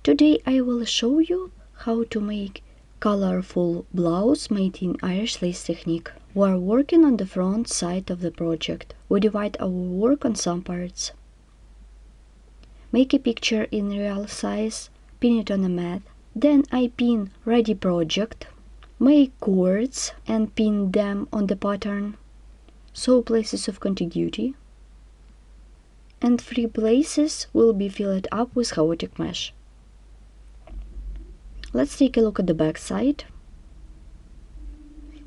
Today I will show you how to make colorful blouse made in Irish lace technique. We are working on the front side of the project. We divide our work on some parts. Make a picture in real size, pin it on a mat. Then I pin ready project. Make cords and pin them on the pattern. Sew places of contiguity. And 3 places will be filled up with chaotic mesh. Let's take a look at the back side.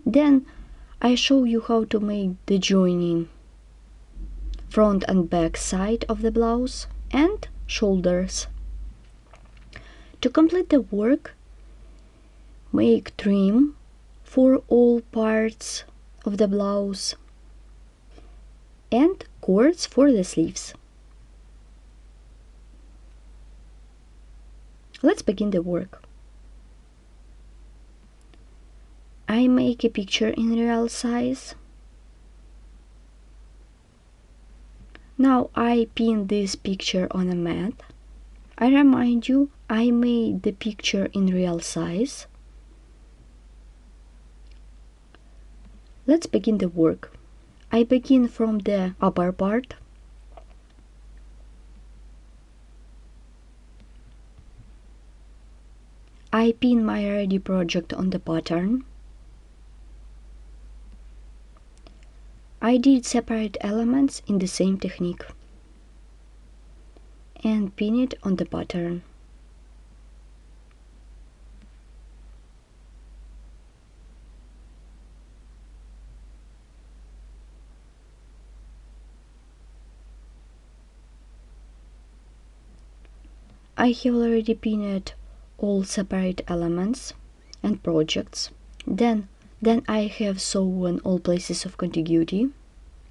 Then I show you how to make the joining front and back side of the blouse and shoulders. To complete the work, make trim for all parts of the blouse and cords for the sleeves. Let's begin the work. I make a picture in real size. Now I pin this picture on a mat. I remind you, I made the picture in real size. Let's begin the work. I begin from the upper part. I pin my ready project on the pattern. I did separate elements in the same technique and pin it on the pattern. I have already pinned all separate elements and projects. Then I have sewn all places of contiguity.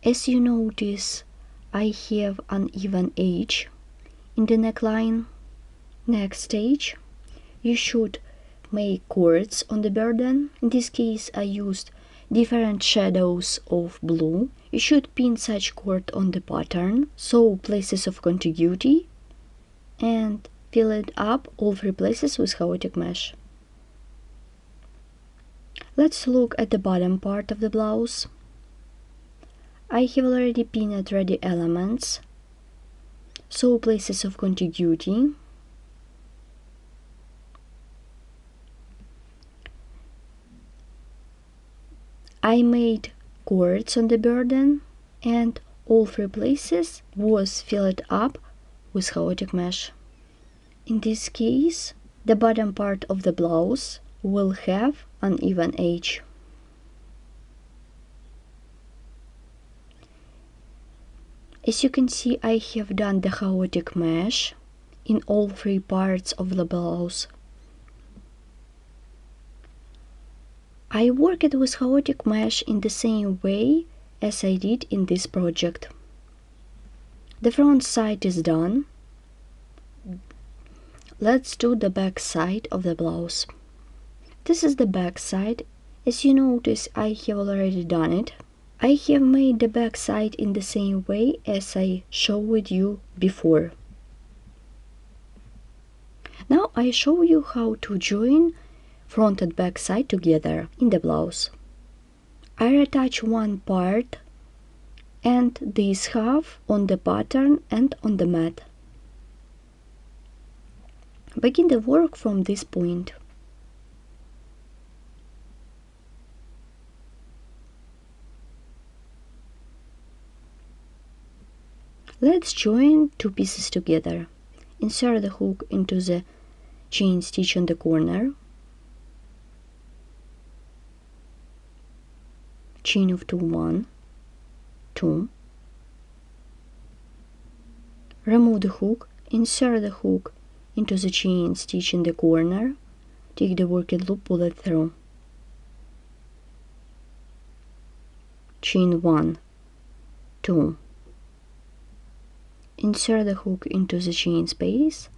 As you notice, I have uneven edge in the neckline. Next stage, you should make cords on the burden. In this case, I used different shadows of blue. You should pin such cord on the pattern, sew places of contiguity, and fill it up all 3 places with chaotic mesh. Let's look at the bottom part of the blouse. I have already pinned ready elements, sew places of contiguity, I made cords on the burden, and all 3 places was filled up with chaotic mesh. In this case, the bottom part of the blouse will have uneven edge. As you can see, I have done the chaotic mesh in all 3 parts of the blouse. I worked with chaotic mesh in the same way as I did in this project. The front side is done. Let's do the back side of the blouse. This is the back side. As you notice, I have already done it. I have made the back side in the same way as I showed you before. Now I show you how to join front and back side together in the blouse. I retouch one part and this half on the pattern and on the mat. Begin the work from this point. Let's join 2 pieces together. Insert the hook into the chain stitch on the corner. Chain of 2, 1, 2. Remove the hook, insert the hook into the chain stitch in the corner. Take the working loop, pull it through. Chain 1, 2. Insert the hook into the chain space,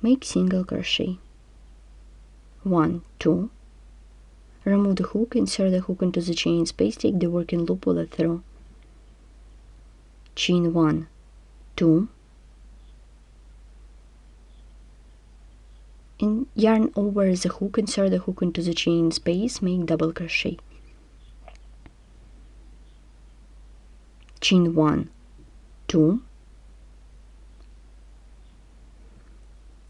make single crochet, 1, 2, remove the hook, insert the hook into the chain space, take the working loop, pull it through, chain 1, 2, yarn over the hook, insert the hook into the chain space, make double crochet. Chain 1, 2,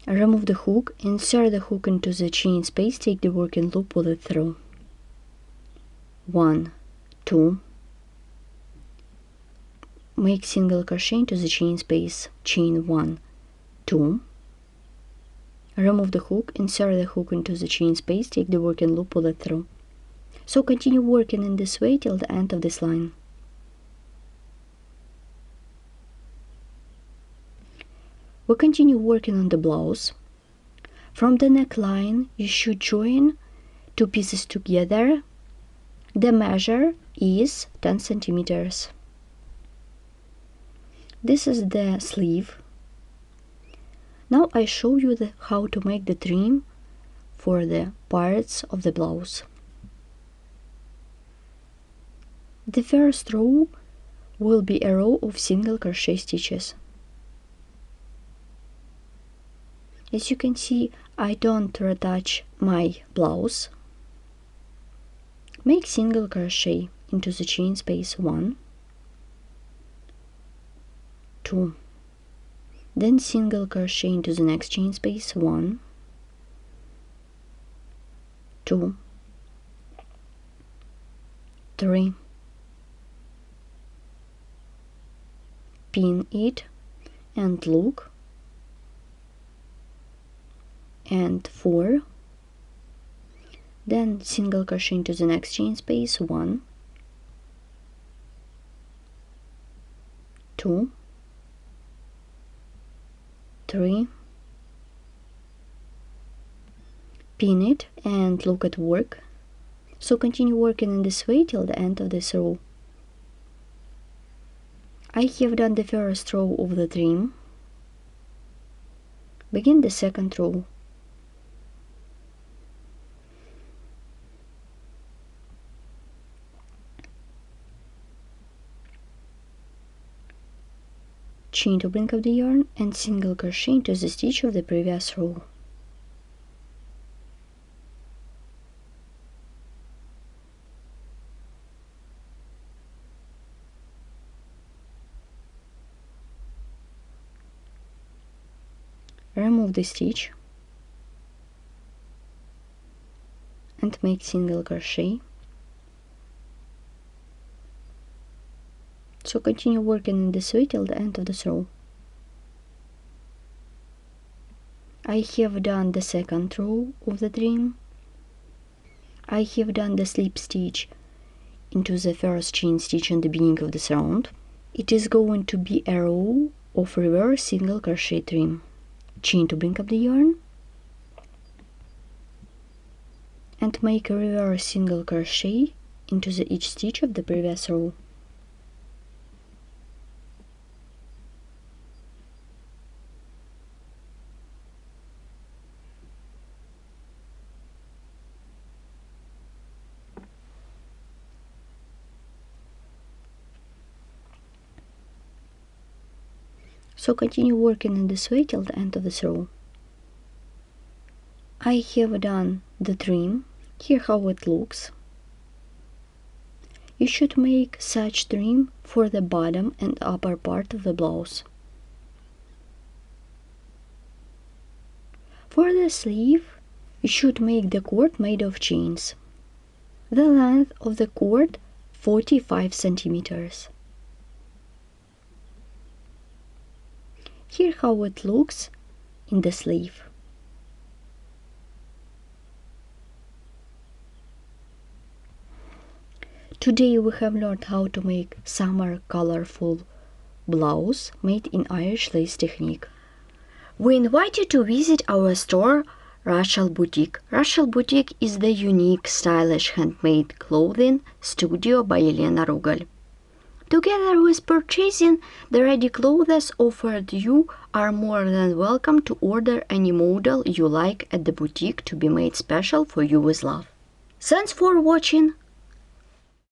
remove the hook, insert the hook into the chain space, take the working loop, pull it through. 1, 2, make single crochet into the chain space, chain 1, 2, remove the hook, insert the hook into the chain space, take the working loop, pull it through. So continue working in this way till the end of this line. We continue working on the blouse. From the neckline, you should join two pieces together. The measure is 10 centimeters. This is the sleeve. Now I show you how to make the trim for the parts of the blouse. The first row will be a row of single crochet stitches. As you can see, I don't retouch my blouse. Make single crochet into the chain space 1, 2, then single crochet into the next chain space 1, 2, 3, pin it and look, and 4, then single crochet into the next chain space 1, 2, 3, pin it and look at work. So continue working in this way till the end of this row. I have done the first row of the trim. Begin the second row. Chain to bring up the yarn and single crochet into the stitch of the previous row. Remove the stitch and make single crochet. So continue working in this way till the end of this row. I have done the second row of the trim. I have done the slip stitch into the first chain stitch in the beginning of this round. It is going to be a row of reverse single crochet trim. Chain to bring up the yarn and make a reverse single crochet into each stitch of the previous row. So continue working in this way till the end of this row. I have done the trim. Here how it looks. You should make such trim for the bottom and upper part of the blouse. For the sleeve, you should make the cord made of chains. The length of the cord 45 centimeters. Here how it looks in the sleeve. Today we have learned how to make summer colorful blouse made in Irish lace technique. We invite you to visit our store Rachel Boutique. Rachel Boutique is the unique, stylish handmade clothing studio by Elena Rugal. Together with purchasing the ready clothes offered, you are more than welcome to order any model you like at the boutique to be made special for you with love. Thanks for watching.